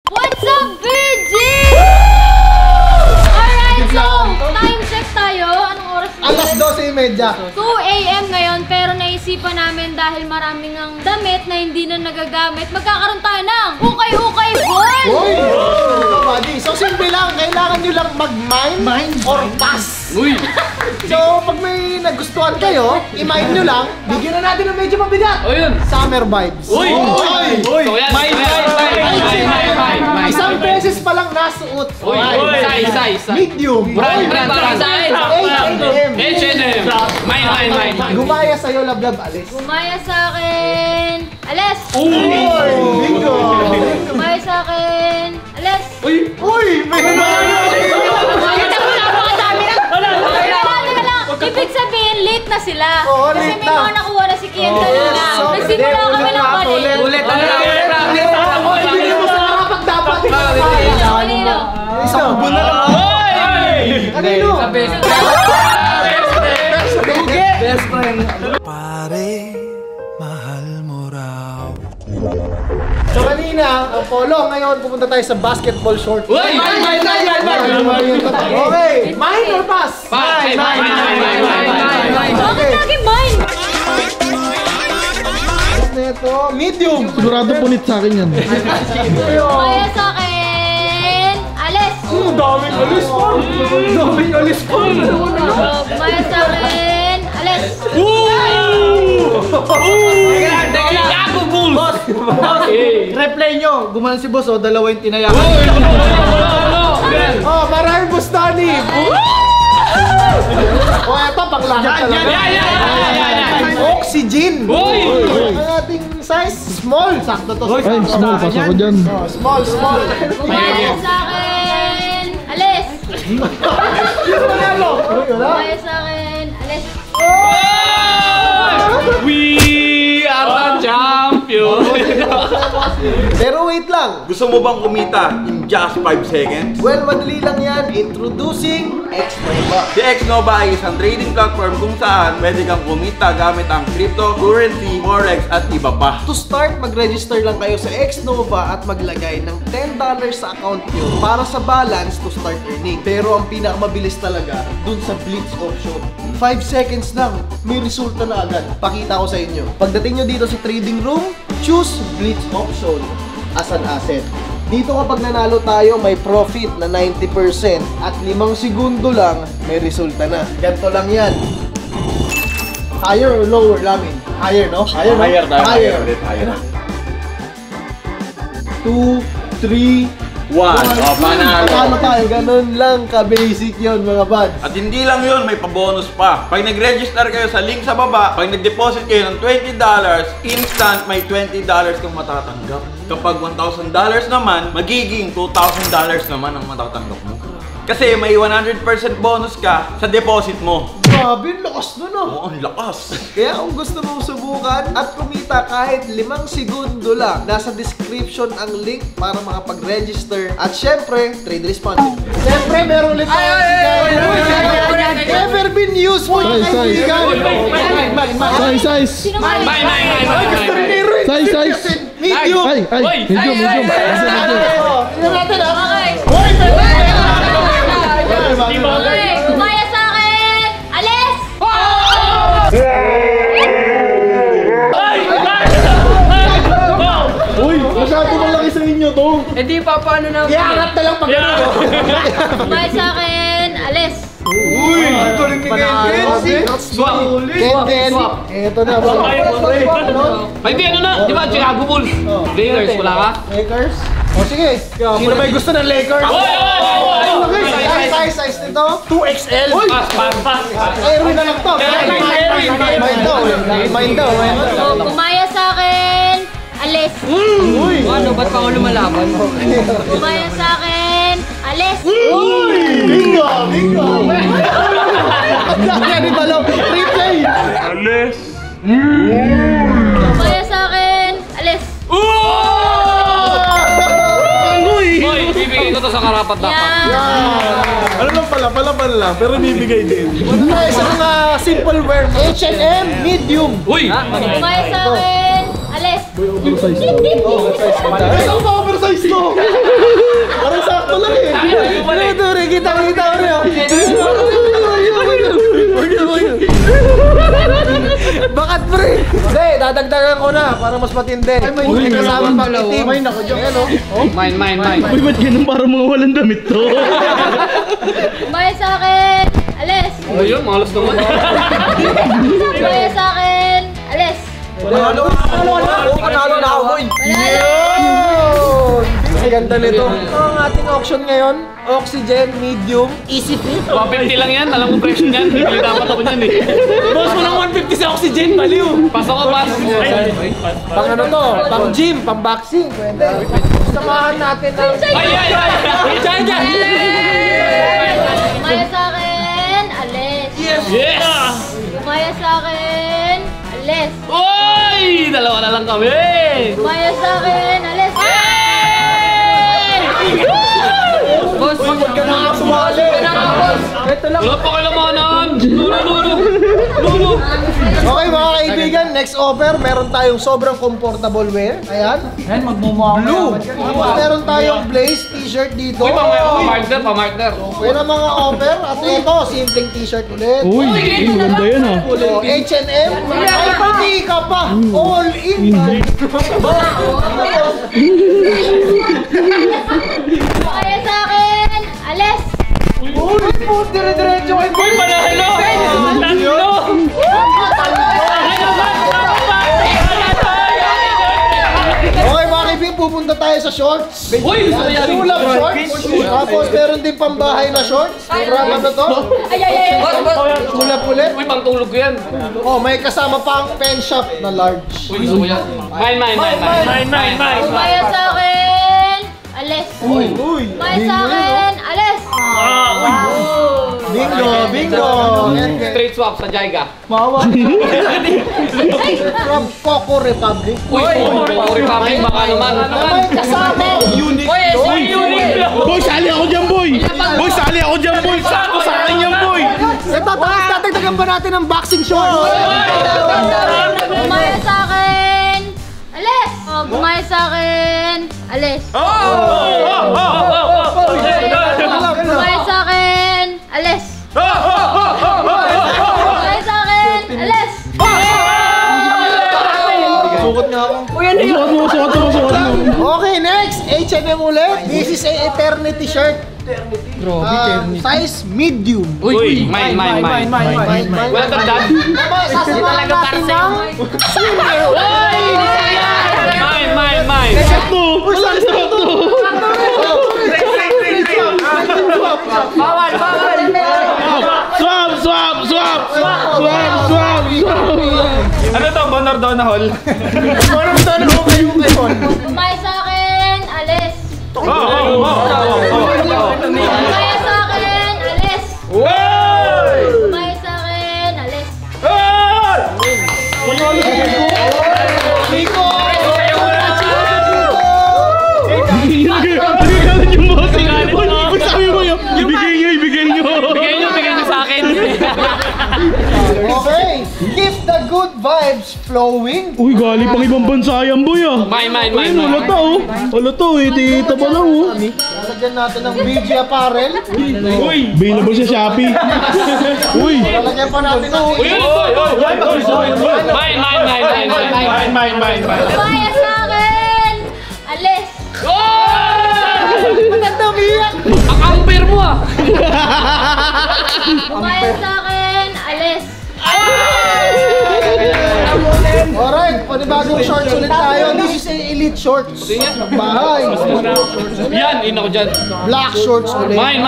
What's up, Virgin? Alright, so, time check tayo. Anong oras na? Alas 12:30. 2 AM ngayon, pero naisipan namin dahil maraming ang damit na hindi na nagagamit, magkakaroon tayo ng ukay-ukay ball! Uy! Buddy, so simple lang. Kailangan nyo lang mag-mine or pass. Uy! So, pag may nagustuhan kayo, i-mine nyo lang. Bigyan na natin ng medyo mabigat. O yun! Summer vibes. Uy! Uy! So yan! Mine! Isang beses pa lang nasuot. Uy! Isa! Medium. Brand para sa akin! H&M. H&M! Mine! Gumaya sa'yo, lablab, alis. Gumaya sa akin, alis! Uy! Bingo! Gumaya sa akin, alis! Uy! May Ibig sabihin, late na sila. Oo, Kasi late may na. mga nakuha na si Kian kanina. So, Nagsimula kami ng mali. Ulit! Hindi mo sa nakapagdapat. Kanino? Isang buwan na lang. Kanino? Best friend! Pare, mahal mo raw. So kanina, ang polo, ngayon pupunta tayo sa basketball short. Uy! Okay, mine or pass? Mine! Bakit lagi mine? Pass na ito, medium. Sigurado punit sa akin yan. Gumaya sa akin, alis! Daming alis po. Gumaya sa akin, alis! Replay nyo, gumanan si boss, dalawa yung tinayakan. Oh, marami bustani. Oh, eto, panglahat talaga. Oxygen. Ang ating size, small. Sakto to. Ay, small, pasok ko dyan. Oh, small. Gumaya sa akin, alis! Gumaya sa akin, alis! We are the champion! Pero wait lang. Gusto mo bang kumita in just 5 seconds? Well, madali lang yan. Introducing Xnova. Si Xnova ay isang trading platform kung saan pwede kang kumita gamit ang cryptocurrency, forex at iba pa. To start, mag-register lang kayo sa Xnova at maglagay ng $10 sa account nyo para sa balance to start earning. Pero ang pinakamabilis talaga, dun sa Blitz option. 5 seconds lang, may resulta na agad. Pakita ko sa inyo. Pagdating nyo dito sa trading room, choose Blitz option as an asset. Dito kapag nanalo tayo, may profit na 90% at 5 segundo lang, may resulta na. Ganto lang yan. Higher or lower, Lamin? Higher, no? Higher, no? Higher. 2, 3, 1. Paano tayo? Ganun lang ka-basic yun, mga buds. At hindi lang yun, may pa-bonus pa. Pag nag-register kayo sa link sa baba, pag nag-deposit kayo ng $20, instant may $20 kang matatanggap. Kapag $1,000 naman, magiging $2,000 naman ang matatanggap mo. Kasi may 100% bonus ka sa deposit mo. Grabe, lakas nun, no? Oo, ang lakas. Kaya kung gusto mong subukan at kumita kahit 5 segundo lang, nasa description ang link para makapag-register. At syempre, trade responsibly. Syempre, meron ulit tayo never been used mo yung kaibigan. Size! Sino mali? Gusto rin ni Ruin. Size! Medium. Ay! Medium! Tingnan natin, ha? Okay. Hoy, Okay, gumaya sa akin, alis! Uy! Masyado malaki sa inyo to! Hindi pa, paano na? iangat na lang pag Gumaya sa akin, alis! Uy! Ito rin ni Kenden. Ito na. Ay, hindi, ano na? Di ba, Chicago Bulls? Lakers, wala ka? Lakers? O sige. Sino ba yung gusto ng Lakers? Size nito? 2XL. Pass. Erwin na lang to. Mine daw. So, gumaya sa akin, alis! Uy! Ano, ba't pa ako lumalaban? Gumaya sa akin, alis! Bingo! Yan yung balaw. Replay! Gumaya sa akin, alis! Hoy, bibigay ko to sa karapat-dapat. Yan! Ano lang pala lang, pero bibigay din. Tayo sa mga simple wear. H&M medium. Uy! Gumaya sa akin, alis! Oversize. Ito ba oversize to? Kita mo rin, oh. Bakit, pre? Hindi, dadagdagan ko na para mas matindi. May kasama pang itim. May nako, Diyan, oh. Mine. Uy, ba't ganun parang mga walang damit to? Kumaya sa akin! Alis! Ano yun? Malas naman. Kumaya sa akin! Alis! Panalo na ako, boy. Manalo! Ang ganda nito. Ang ating auction ngayon, Oxygen Medium Easy Fit. 150 lang yan. Alam ko presyo niyan. Bibili dapat ako niyan eh. Boss mo lang 150 sa oxygen, baliw! Pasok ko, pas. Pang ano to? Pang gym, pang boxing. Pwede. Samahan natin ng... Ay! Diyan! Kumaya sa akin! Alis! Yes! Kumaya sa akin! Alis! Uy! Dalawa na lang kami! Kumaya sa akin! Alis! Boss, huwag ka na nga sumali. Ito lang. Wala pa kailanganan! Lulu! Okay mga kaibigan, next offer, meron tayong sobrang comfortable wear. Ayan. Ayan, magmumukha Blue. Tapos meron tayong Blaze t-shirt dito. Uy, pa-marker. Yan ang mga offer. At ito, simpleng t-shirt ulit. Uy, ganda yan ah. So, H&M. Ay, pati ka pa. All in. Kumaya sa akin! Alis! Uy, po, dire-diretso kayo. Uy, Panalo! Okay mga kaibigan, pupunta tayo sa shorts. Uy! Gusto yan! Sulam shorts. Tapos meron din pambahay na shorts. Programa na to. Ay! Sulap ulit. Uy, pangtulog ko yan. Oh, may kasama pa ang pen shop na large. Uy, gusto ko yan. Mine. Kumaya sa akin! Alis! Uy. Kumaya sa akin! Alis! Bingo. Straight swap sa Jaiga. From Coco Republic. Uy, Republic baka naman. May kasama. Boy, sali ako dyan, boy! Boy, sali ako dyan, boy! Sako sa akin yan, boy! Ito, tapos tatagdagan pa natin ng boxing shorts. Kumaya sa akin! Alis! Kumaya sa akin! Alis! Kumaya sa akin! Alis! Kumaya sa akin! Alis! Sukot na ako. Sukat mo. Okay, next. H&M ulit. This is a eternity shirt. Size medium. Uy, mine. Welcome, Dad. Sasamahan natin ng senior. Mine. Sakto! Sakto! Bawal! Swap! Ano to? Bonardona Hall? Kumaya sa akin! Alis! Kumaya sa akin! Alis! Kumaya sa akin! Alis! Nagagalit yung bossing. Uy, sabi mo yun. Ibigay nyo. Bigay nyo sa akin. Okay. Keep the good vibes flowing. Uy, gali pang ibang bansa yan, boy ah. Mine. Ayun, wala to oh. Wala to eh, dito pa lang oh. Lalagyan natin ng BG apparel. Available sa Shopee. Uy! Lalagyan pa natin ng Mine. Kumaya sa akin! Alis! Maganda umiyak. Ang amper mo ah! Kumaya sa akin! Alis! Alright, panibagong shorts ulit tayo. This is a elite shorts. Bahay. Yan, ina ko dyan. Black shorts ulit. Mine.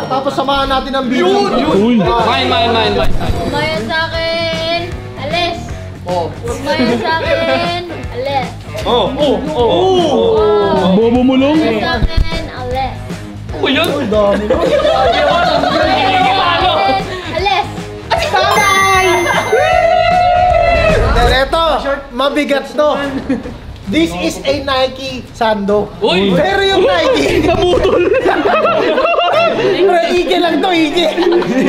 Tapos samahan natin ang BG. Uy! Mine. Kumaya sa akin! Alis! Kumaya sa akin! Alis! Bobo mo lang. Kumaya sa akin! Alis! Uy, yun! Alis! Ito, mabigat to. This is a Nike Sando. Uy! Pero yung Nike, Nabutol! pero ige lang to, ige.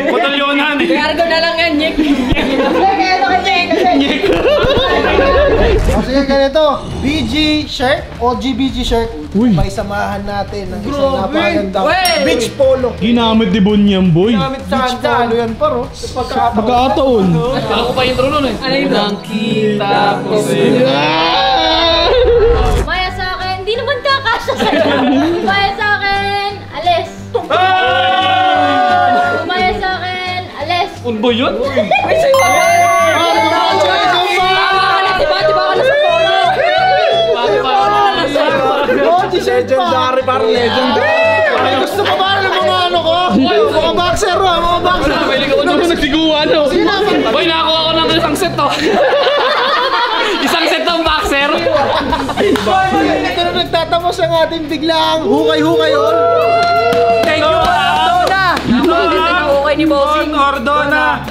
Patalyonan eh! Cargo na lang yan, Nick! sige, ganito. BG shirt, OG BG shirt. May samahan natin ng isang napakagandang beach polo. Ginamit ni Bon yan, boy. Beach polo yan, paro. Pagkataon. Ako pa intro nun eh. Nakita ko Maya sa akin, hindi naman kakasya sa'yo. Maya sa akin, alis. Maya sa akin, alis. Unboy yun? Legendary, parang legendary. Ay, gusto ko ba ng mga ano ko? Mga boxer, mga boxer. Ano ko nagsiguan, no? Boy, nakakuha ko ng isang set, to. Isang set ng boxer. Ito na nagtatapos ang ating biglang hukay-hukay all. Thank you, Ordona! Napakaganda ng okay ni Bossing. Ordona!